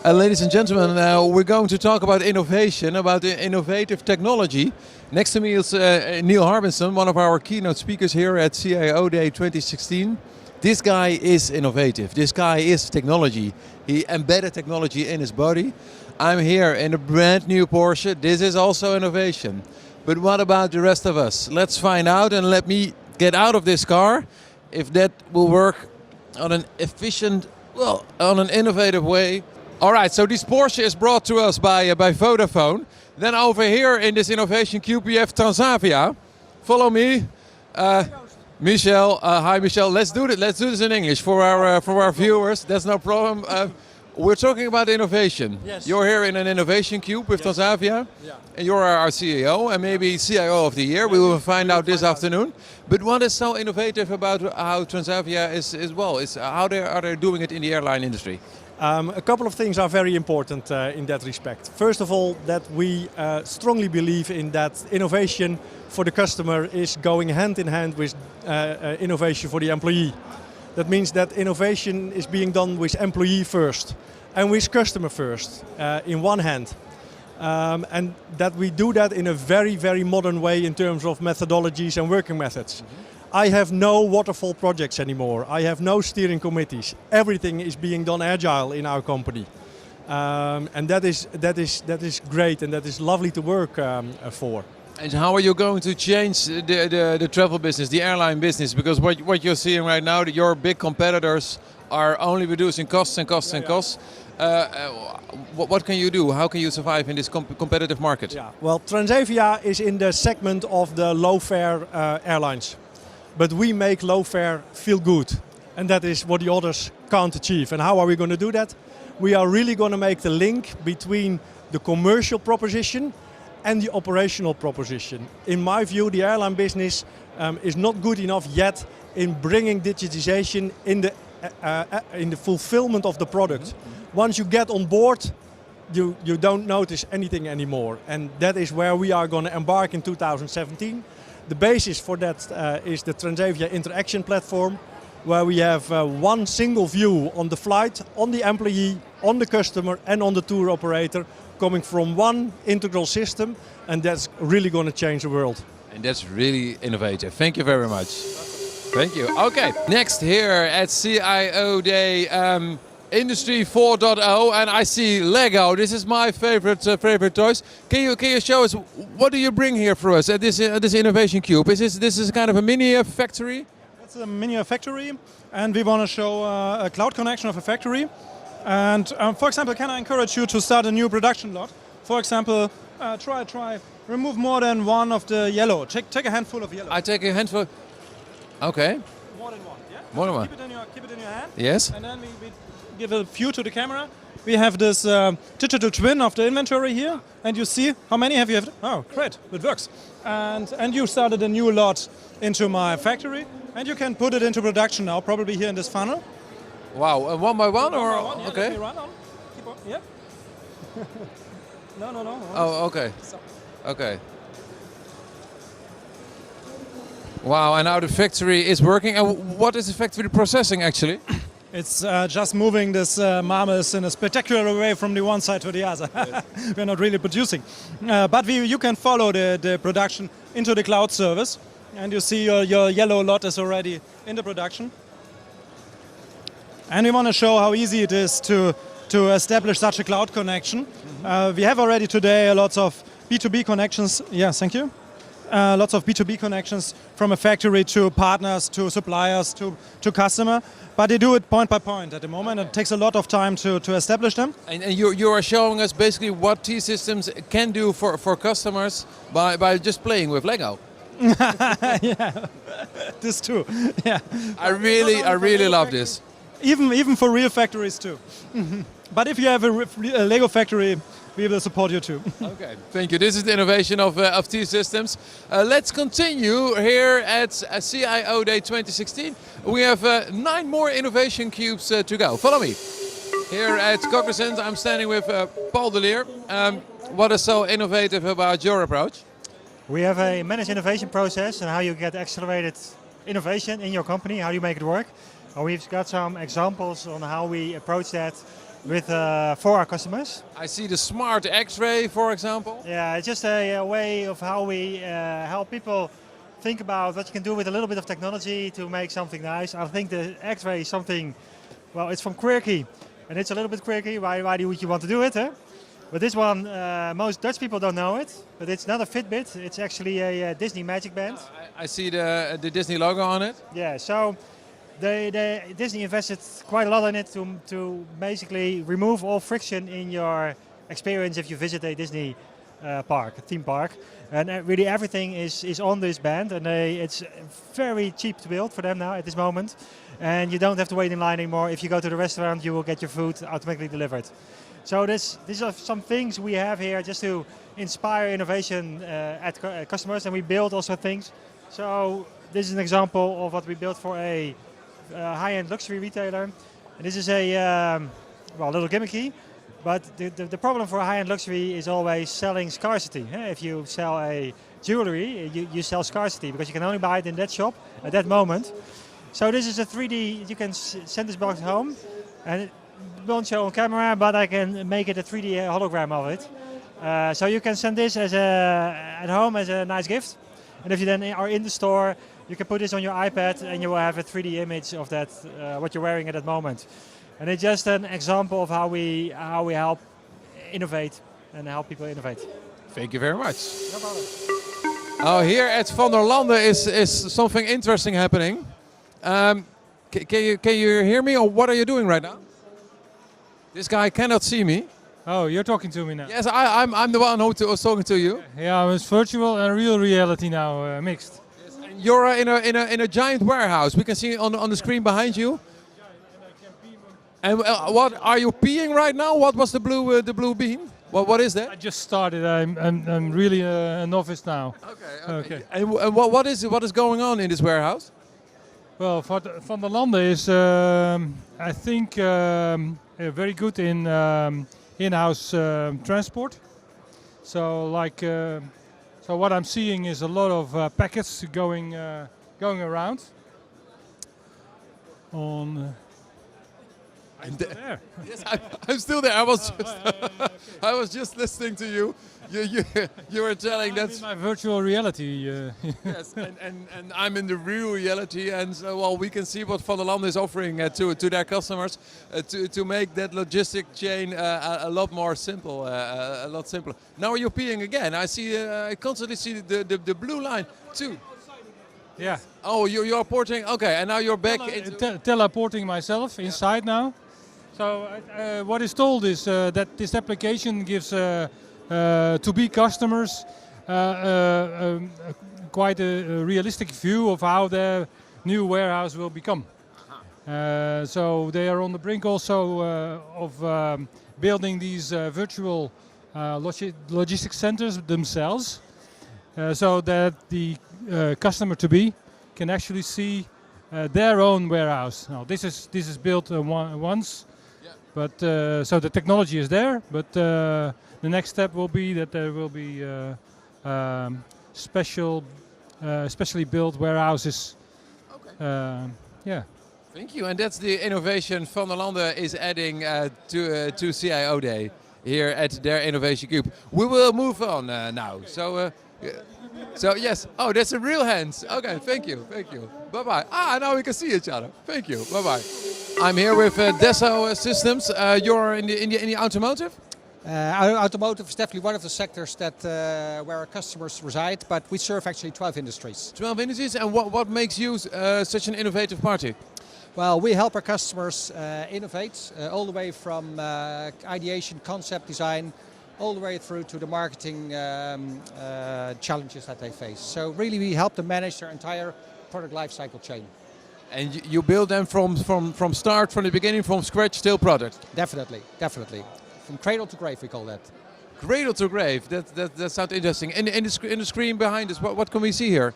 Ladies and gentlemen, we're going to talk about innovation, about innovative technology. Next to me is Neil Harbinson, one of our keynote speakers here at CIODAY 2016. This guy is innovative. This guy is technology. He embedded technology in his body. I'm here in a brand new Porsche. This is also innovation. But what about the rest of us? Let's find out, and let me get out of this car if that will work on an efficient, well, on an innovative way. All right, so this Porsche is brought to us by Vodafone. Then over here in this innovation cube we have Transavia. Follow me. Michel, hi Michel. Let's do this in English for our viewers. That's no problem. We're talking about innovation. Yes. You're here in an innovation cube with Transavia. Yeah. And you're our CEO and maybe CIO of the year. We will find out this afternoon. But what is so innovative about how Transavia is how they're doing it in the airline industry? A couple of things are very important in that respect. First of all, that we strongly believe in that innovation for the customer is going hand in hand with innovation for the employee. That means that innovation is being done with employee first and with customer first in one hand. And that we do that in a very, very modern way in terms of methodologies and working methods. I have no waterfall projects anymore. I have no steering committees. Everything is being done agile in our company. And that is great, and that is lovely to work for. And how are you going to change the travel business, the airline business? Because what you're seeing right now, that your big competitors are only reducing costs and costs and costs. What can you do? How can you survive in this competitive market? Yeah. Well, Transavia is in the segment of the low-fare airlines. But we make low fare feel good. And that is what the others can't achieve. And how are we going to do that? We are really going to make the link between the commercial proposition and the operational proposition. In my view, the airline business is not good enough yet in bringing digitization in the fulfillment of the product. Once you get on board, you don't notice anything anymore. And that is where we are going to embark in 2017. The basis for that is the Transavia interaction platform, where we have one single view on the flight, on the employee, on the customer and on the tour operator, coming from one integral system, and that's really going to change the world. And that's really innovative. Thank you very much. Thank you. Okay, next here at CIODAY Industry 4.0, and I see Lego. This is my favorite toys. Can you show us what do you bring here for us at this innovation cube? This is kind of a mini factory? It's a mini factory, and we want to show a cloud connection of a factory. And for example, can I encourage you to start a new production lot? For example, try remove more than one of the yellow. Take a handful of yellow. I take a handful. Okay. More than one. Yeah. More than one. Keep it in your hand. Yes. And then we give a view to the camera. We have this digital twin of the inventory here, and you see how many have you? Oh, great, it works. And you started a new lot into my factory, and you can put it into production now, probably here in this funnel. Wow, one by one, or by one, yeah, okay? Let me run on. Keep on. Yeah. No. Oh, okay. Okay. Wow, and now the factory is working. And what is the factory processing actually? It's just moving this marbles in a spectacular way from the one side to the other. We're not really producing. But you can follow the production into the cloud service. And you see your yellow lot is already in the production. And we want to show how easy it is to establish such a cloud connection. We have already today lots of B2B connections. Yes, thank you. Lots of B2B connections from a factory to partners, to suppliers, to customer. But they do it point by point at the moment. It takes a lot of time to establish them. And you are showing us basically what T-Systems can do for customers by just playing with Lego. Yeah, this too. Yeah. I really love this. Even for real factories too. But if you have a Lego factory, we will support you too. Okay, thank you. This is the innovation of T-Systems. Let's continue here at CIODAY 2016. We have 9 more innovation cubes to go. Follow me. Here at Cognizant, I'm standing with Paul de Leer. What is so innovative about your approach? We have a managed innovation process and how you get accelerated innovation in your company, how do you make it work. We've got some examples on how we approach that with for our customers. I see the smart X-ray, for example. Yeah, it's just a way of how we help people think about what you can do with a little bit of technology to make something nice. I think the X-ray is something, well, it's from Quirky, and it's a little bit quirky. Why would you want to do it? Huh? But this one, most Dutch people don't know it, but it's not a Fitbit. It's actually a Disney Magic Band. I see the Disney logo on it. Yeah, so Disney invested quite a lot in it to basically remove all friction in your experience if you visit a Disney park, a theme park. And really everything is on this band, and it's very cheap to build for them now at this moment. And you don't have to wait in line anymore. If you go to the restaurant, you will get your food automatically delivered. So these are some things we have here just to inspire innovation at customers, and we build also things. So this is an example of what we built for a high-end luxury retailer. And this is a little gimmicky, but the problem for high-end luxury is always selling scarcity. If you sell a jewelry, you sell scarcity because you can only buy it in that shop at that moment. So this is a 3D, you can send this box home, and it won't show on camera, but I can make it a 3D hologram of it. So you can send this at home as a nice gift. And if you then are in the store, you can put this on your iPad and you will have a 3D image of that, what you're wearing at that moment. And it's just an example of how we help innovate and help people innovate. Thank you very much. No problem. Oh, here at Van der Landen is something interesting happening. Can you hear me, or what are you doing right now? This guy cannot see me. Oh, you're talking to me now. Yes, I'm the one who was talking to you. Yeah, it's virtual and real reality now mixed. Yes, and you're in a giant warehouse. We can see on the screen behind you. And what are you peeing right now? What was the blue bean? What is that? I just started. I'm really a novice now. Okay. And what is going on in this warehouse? Well, Van der Landen is, I think, very good in in-house transport. So, so what I'm seeing is a lot of packets going around. I'm still there. Yes, I'm still there. I was just listening to you. You were telling that. I'm in my virtual reality. Yes, and I'm in the real reality, and so, we can see what Van der Landen is offering to their customers to make that logistic chain a lot more simple, a lot simpler. Now you're peeing again. I constantly see the blue line too. Yeah. Oh, you're porting. Okay, and now you're back. Teleporting myself inside now. So what is told is that this application gives to-be customers quite a realistic view of how their new warehouse will become. So they are on the brink also of building these virtual logistics centers themselves, so that the customer to-be can actually see their own warehouse. Now this is built once. But so the technology is there, but the next step will be that there will be specially built warehouses. Okay. Yeah. Thank you, and that's the innovation Van der Landen is adding to CIODAY here at their innovation cube. We will move on now. So yes. Oh, that's a real hands. Okay. Thank you. Bye bye. Now we can see each other. Thank you. Bye bye. I'm here with Deso Systems. You're in the automotive? Automotive is definitely one of the sectors that where our customers reside, but we serve actually 12 industries. 12 industries, and what makes you such an innovative party? Well, we help our customers innovate all the way from ideation, concept design, all the way through to the marketing challenges that they face. So really we help them manage their entire product lifecycle chain. And you build them from start, from the beginning, from scratch till product? Definitely. From cradle to grave, we call that. Cradle to grave, that sounds interesting. In the screen behind us, what can we see here?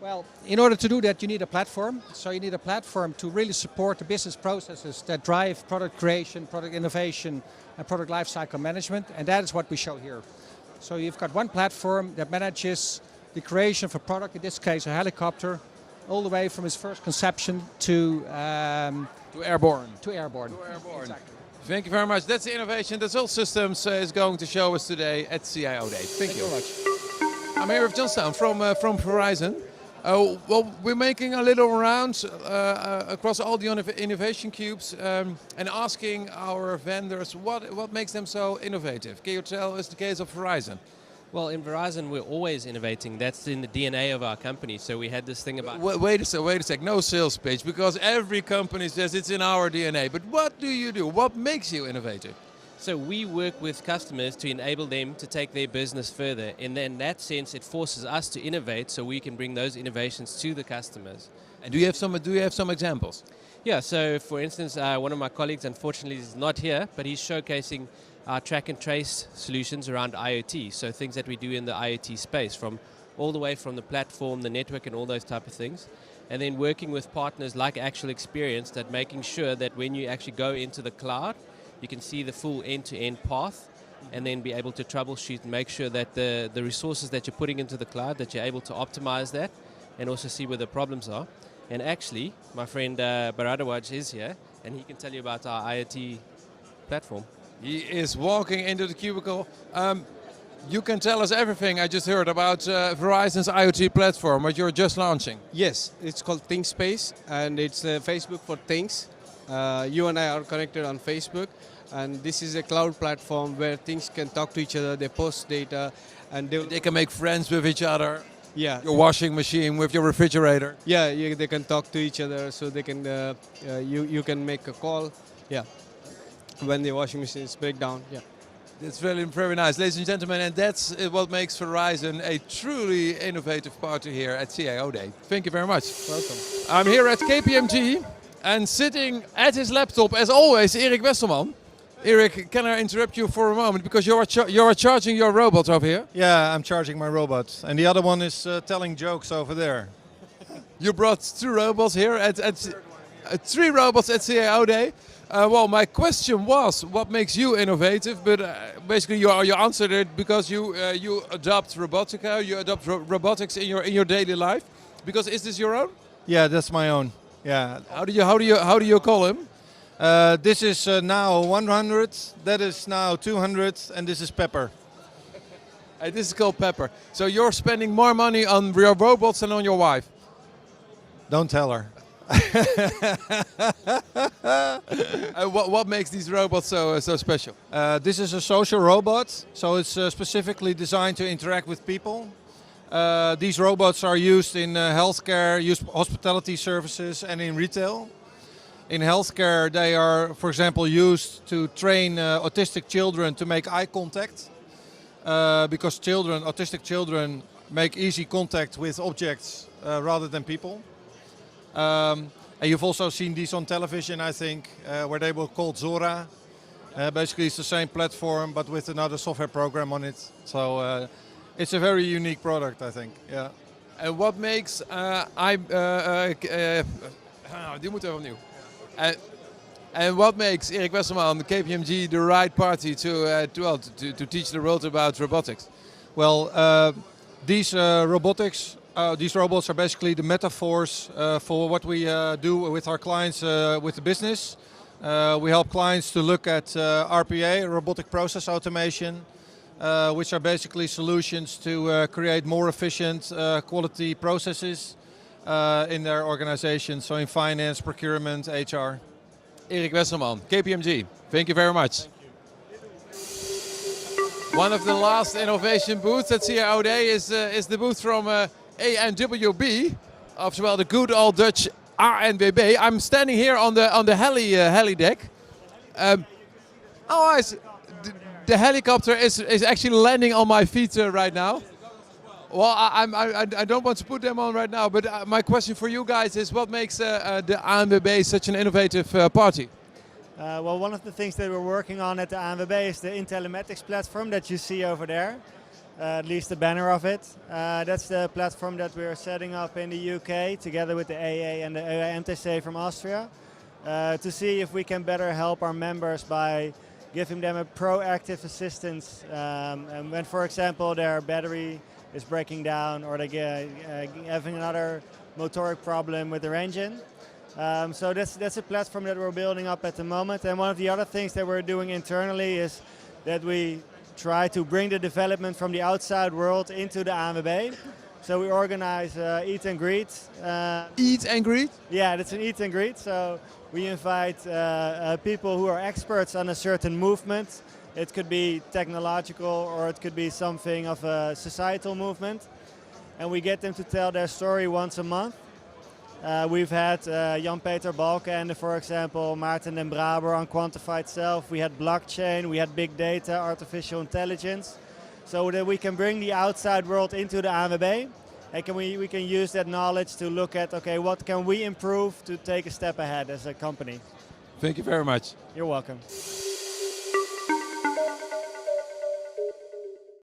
Well, in order to do that, you need a platform. So you need a platform to really support the business processes that drive product creation, product innovation, and product lifecycle management. And that is what we show here. So you've got one platform that manages the creation of a product, in this case a helicopter, all the way from its first conception to airborne. to airborne. Exactly. Thank you very much. That's the innovation that All Systems is going to show us today at CIODAY. Thank you very much. I'm here with John Stone from Verizon. Well, we're making a little round across all the innovation cubes and asking our vendors what makes them so innovative. Can you tell us the case of Verizon? Well, in Verizon, we're always innovating. That's in the DNA of our company. So we had this thing about... Wait a sec, no sales pitch, because every company says it's in our DNA. But what do you do? What makes you innovative? So we work with customers to enable them to take their business further. And in that sense, it forces us to innovate so we can bring those innovations to the customers. And do you have some examples? Yeah, so for instance, one of my colleagues, unfortunately, is not here, but he's showcasing our track and trace solutions around IoT. So things that we do in the IoT space, from all the way from the platform, the network, and all those type of things. And then working with partners like Actual Experience, that making sure that when you actually go into the cloud, you can see the full end-to-end path and then be able to troubleshoot and make sure that the resources that you're putting into the cloud, that you're able to optimize that and also see where the problems are. And actually, my friend Baradawaj is here and he can tell you about our IoT platform. He is walking into the cubicle. You can tell us everything I just heard about Verizon's IoT platform, what you're just launching. Yes, it's called ThinkSpace and it's Facebook for Things. You and I are connected on Facebook, and this is a cloud platform where things can talk to each other, they post data, and they can make friends with each other. Yeah. Your washing machine with your refrigerator. Yeah, they can talk to each other, so they can you can make a call. Yeah, when the washing machines break down. Yeah. That's really very nice, ladies and gentlemen, and that's what makes Verizon a truly innovative party here at CIODAY. Thank you very much. Welcome. I'm here at KPMG. And sitting at his laptop, as always, Erik Westerman. Erik, can I interrupt you for a moment? Because you are charging your robot over here. Yeah, I'm charging my robot. And the other one is telling jokes over there. You brought two robots here, three robots at CIODAY. Well, my question was, what makes you innovative? But basically you answered it because you adopt robotica, you adopt robotics in your daily life. Because is this your own? Yeah, that's my own. Yeah. How do you call him? This is now 100. That is now 200, and this is Pepper. This is called Pepper. So you're spending more money on your robots than on your wife. Don't tell her. What makes these robots so special? This is a social robot, so it's specifically designed to interact with people. These robots are used in healthcare, hospitality services, and in retail. In healthcare, they are, for example, used to train autistic children to make eye contact, because autistic children make easy contact with objects rather than people. And you've also seen these on television, I think, where they were called Zora. Basically, it's the same platform, but with another software program on it. So. It's a very unique product, I think. Yeah. And what makes die moet even opnieuw. And what makes Erik Westerman, KPMG, the right party to teach the world about robotics? Well, these robots are basically the metaphors for what we do with our clients with the business. We help clients to look at RPA, robotic process automation. Which are basically solutions to create more efficient quality processes in their organization, so in finance, procurement, HR. Erik Westerman, KPMG, thank you very much. One of the last innovation booths at CIODAY is the booth from ANWB, oftewel the good old Dutch ANWB. I'm standing here on the heli deck. The helicopter is actually landing on my feet right now. Well, I don't want to put them on right now, but my question for you guys is, what makes the ANWB such an innovative party? Well, one of the things that we're working on at the ANWB is the Intelematics platform that you see over there, at least the banner of it. That's the platform that we're setting up in the UK together with the AA and the MTC from Austria to see if we can better help our members by giving them a proactive assistance. And when, for example, their battery is breaking down or they having another motoric problem with their engine. So that's a platform that we're building up at the moment. And one of the other things that we're doing internally is that we try to bring the development from the outside world into the ANWB. So we organize eat and greet. Eat and greet? Yeah, that's an eat and greet. So we invite people who are experts on a certain movement. It could be technological or it could be something of a societal movement. And we get them to tell their story once a month. We've had Jan-Peter Balkenende, for example, Maarten den Braber on quantified self. We had blockchain, we had big data, artificial intelligence. So that we can bring the outside world into the ANWB. And we can use that knowledge to look at, okay, what can we improve to take a step ahead as a company. Thank you very much. You're welcome.